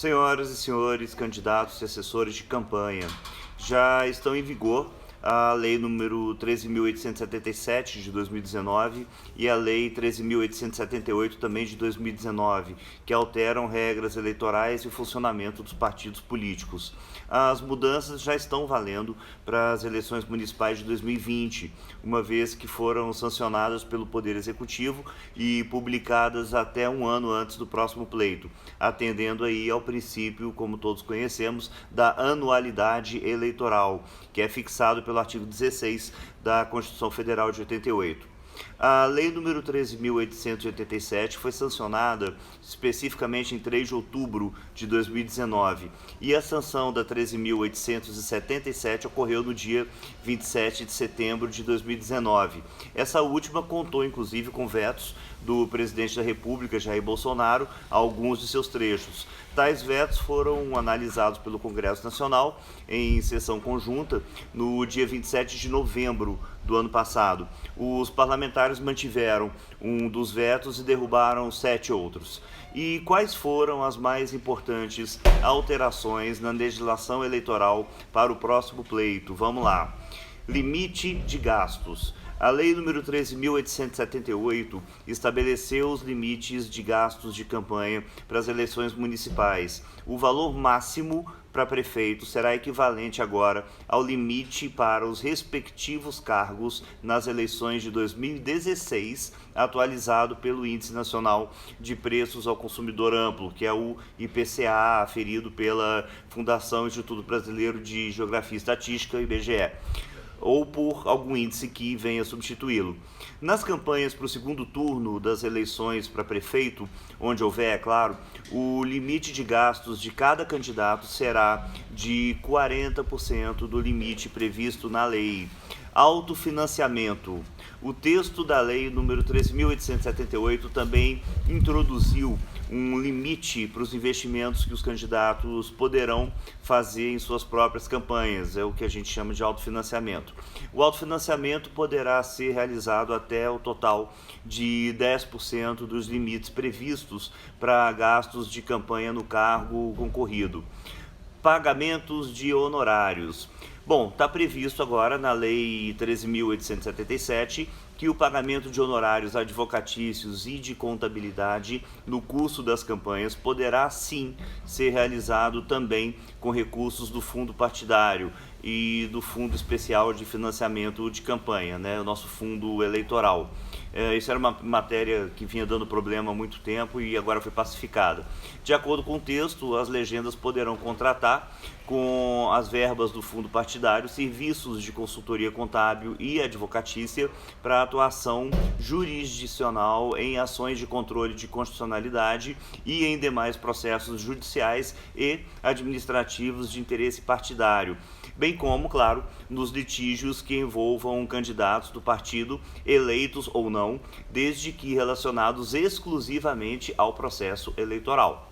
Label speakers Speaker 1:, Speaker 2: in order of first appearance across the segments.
Speaker 1: Senhoras e senhores candidatos e assessores de campanha, já estão em vigor a Lei número 13.877 de 2019 e a Lei 13.878 também de 2019, que alteram regras eleitorais e o funcionamento dos partidos políticos. As mudanças já estão valendo para as eleições municipais de 2020, uma vez que foram sancionadas pelo Poder Executivo e publicadas até um ano antes do próximo pleito, atendendo aí ao princípio, como todos conhecemos, da anualidade eleitoral, que é fixado pelo artigo 16 da Constituição Federal de 88. A Lei número 13.887 foi sancionada especificamente em 3 de outubro de 2019 e a sanção da 13.877 ocorreu no dia 27 de setembro de 2019. Essa última contou inclusive com vetos do presidente da República, Jair Bolsonaro, a alguns de seus trechos. Tais vetos foram analisados pelo Congresso Nacional em sessão conjunta no dia 27 de novembro do ano passado. Os parlamentares mantiveram um dos vetos e derrubaram 7 outros. E quais foram as mais importantes alterações na legislação eleitoral para o próximo pleito? Vamos lá. Limite de gastos. A Lei número 13.878 estabeleceu os limites de gastos de campanha para as eleições municipais. O valor máximo para prefeito será equivalente agora ao limite para os respectivos cargos nas eleições de 2016, atualizado pelo Índice Nacional de Preços ao Consumidor Amplo, que é o IPCA, aferido pela Fundação Instituto Brasileiro de Geografia e Estatística, IBGE, ou por algum índice que venha substituí-lo. Nas campanhas para o segundo turno das eleições para prefeito, onde houver, é claro, o limite de gastos de cada candidato será de 40% do limite previsto na lei. Autofinanciamento. O texto da lei número 13.878 também introduziu um limite para os investimentos que os candidatos poderão fazer em suas próprias campanhas, é o que a gente chama de autofinanciamento. O autofinanciamento poderá ser realizado até o total de 10% dos limites previstos para gastos de campanha no cargo concorrido. Pagamentos de honorários. Bom, está previsto agora na Lei 13.877 que o pagamento de honorários advocatícios e de contabilidade no curso das campanhas poderá sim ser realizado também com recursos do fundo partidário e do Fundo Especial de Financiamento de Campanha, o nosso fundo eleitoral. Isso era uma matéria que vinha dando problema há muito tempo e agora foi pacificada. De acordo com o texto, as legendas poderão contratar com as verbas do fundo partidário serviços de consultoria contábil e advocatícia para atuação jurisdicional em ações de controle de constitucionalidade e em demais processos judiciais e administrativos de interesse partidário, bem como, claro, nos litígios que envolvam candidatos do partido, eleitos ou não, desde que relacionados exclusivamente ao processo eleitoral.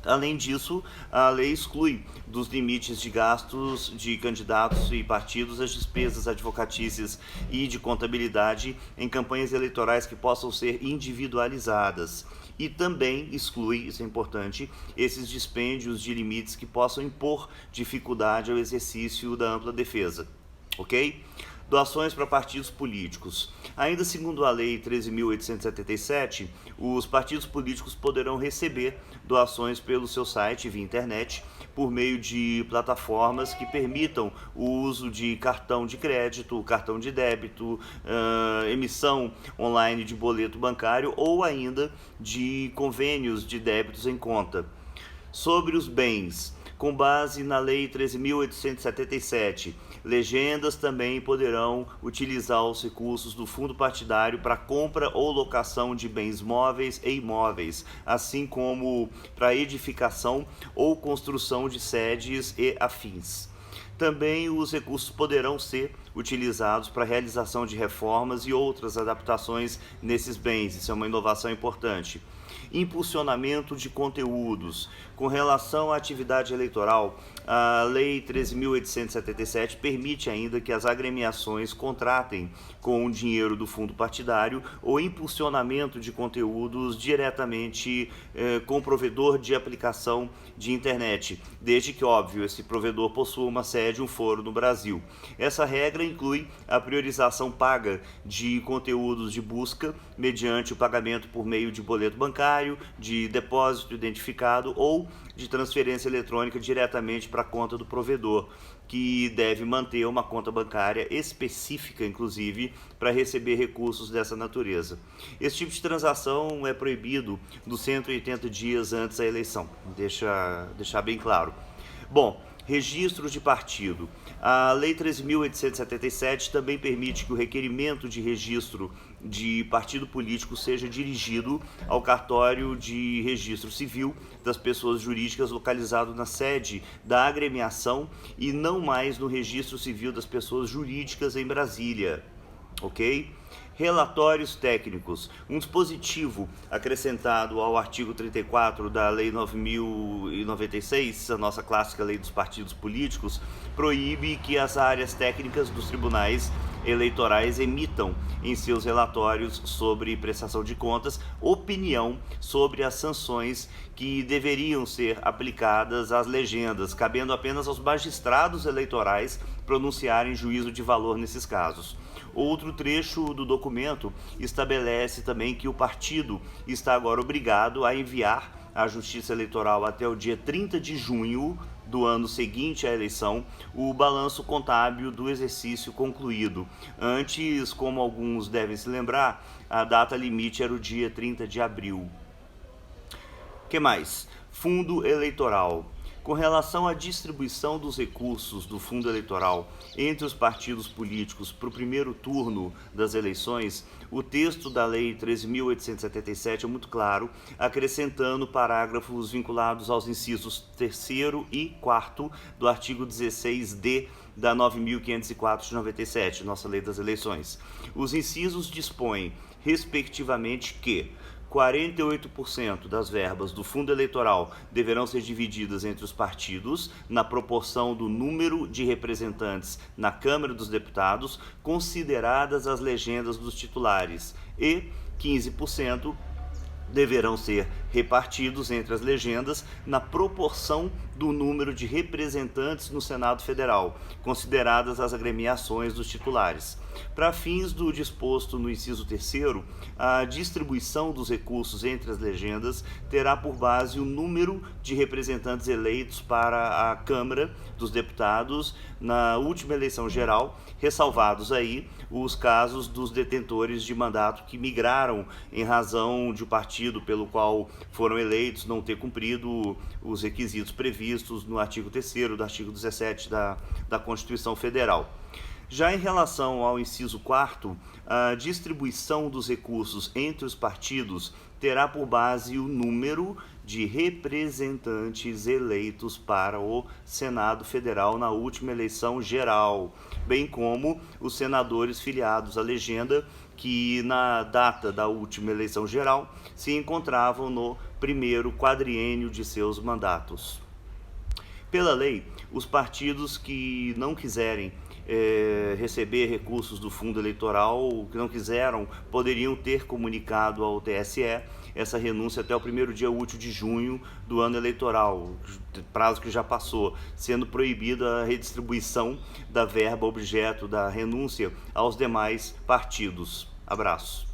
Speaker 1: Além disso, a lei exclui dos limites de gastos de candidatos e partidos as despesas advocatícias e de contabilidade em campanhas eleitorais que possam ser individualizadas. E também exclui, isso é importante, esses dispêndios de limites que possam impor dificuldade ao exercício da ampla defesa. Ok? Doações para partidos políticos. Ainda segundo a Lei 13.877, os partidos políticos poderão receber doações pelo seu site via internet por meio de plataformas que permitam o uso de cartão de crédito, cartão de débito, emissão online de boleto bancário ou ainda de convênios de débitos em conta. Sobre os bens, com base na Lei 13.877, legendas também poderão utilizar os recursos do fundo partidário para compra ou locação de bens móveis e imóveis, assim como para edificação ou construção de sedes e afins. Também os recursos poderão ser utilizados para a realização de reformas e outras adaptações nesses bens. Isso é uma inovação importante. impulsionamento de conteúdos. Com relação à atividade eleitoral, a Lei 13.877 permite ainda que as agremiações contratem com o dinheiro do fundo partidário o impulsionamento de conteúdos diretamente com o provedor de aplicação de internet, desde que, óbvio, esse provedor possua uma sede, um foro no Brasil. Essa regra inclui a priorização paga de conteúdos de busca mediante o pagamento por meio de boleto bancário, de depósito identificado ou de transferência eletrônica diretamente para a conta do provedor, que deve manter uma conta bancária específica, inclusive, para receber recursos dessa natureza. Esse tipo de transação é proibido dos 180 dias antes da eleição, deixar bem claro. Bom, registros de partido. A Lei 13.877 também permite que o requerimento de registro de partido político seja dirigido ao cartório de registro civil das pessoas jurídicas localizado na sede da agremiação e não mais no registro civil das pessoas jurídicas em Brasília, ok? Relatórios técnicos. Um dispositivo acrescentado ao artigo 34 da Lei 9.096, a nossa clássica Lei dos Partidos Políticos, proíbe que as áreas técnicas dos tribunais eleitorais emitam em seus relatórios sobre prestação de contas opinião sobre as sanções que deveriam ser aplicadas às legendas, cabendo apenas aos magistrados eleitorais pronunciarem juízo de valor nesses casos. Outro trecho do documento estabelece também que o partido está agora obrigado a enviar à Justiça Eleitoral até o dia 30 de junho do ano seguinte à eleição o balanço contábil do exercício concluído. Antes, como alguns devem se lembrar, a data limite era o dia 30 de abril. Que mais? Fundo eleitoral. Com relação à distribuição dos recursos do fundo eleitoral entre os partidos políticos para o primeiro turno das eleições, o texto da Lei 13.877 é muito claro, acrescentando parágrafos vinculados aos incisos 3º e 4º do artigo 16D da 9.504 de 97, nossa Lei das Eleições. Os incisos dispõem, respectivamente, que 48% das verbas do fundo eleitoral deverão ser divididas entre os partidos na proporção do número de representantes na Câmara dos Deputados, consideradas as legendas dos titulares, e 15% deverão ser repartidos entre as legendas na proporção do número de representantes no Senado Federal, consideradas as agremiações dos titulares. Para fins do disposto no inciso 3º, a distribuição dos recursos entre as legendas terá por base o número de representantes eleitos para a Câmara dos Deputados na última eleição geral, ressalvados aí os casos dos detentores de mandato que migraram em razão de o partido pelo qual foram eleitos não ter cumprido os requisitos previstos no artigo 3º do artigo 17 da Constituição Federal. Já em relação ao inciso 4º, a distribuição dos recursos entre os partidos terá por base o número de representantes eleitos para o Senado Federal na última eleição geral, bem como os senadores filiados à legenda que, na data da última eleição geral, se encontravam no primeiro quadriênio de seus mandatos. Pela lei, os partidos que não quiserem receber recursos do fundo eleitoral, que não quiseram, poderiam ter comunicado ao TSE essa renúncia até o primeiro dia útil de junho do ano eleitoral, prazo que já passou, sendo proibida a redistribuição da verba objeto da renúncia aos demais partidos. Abraço.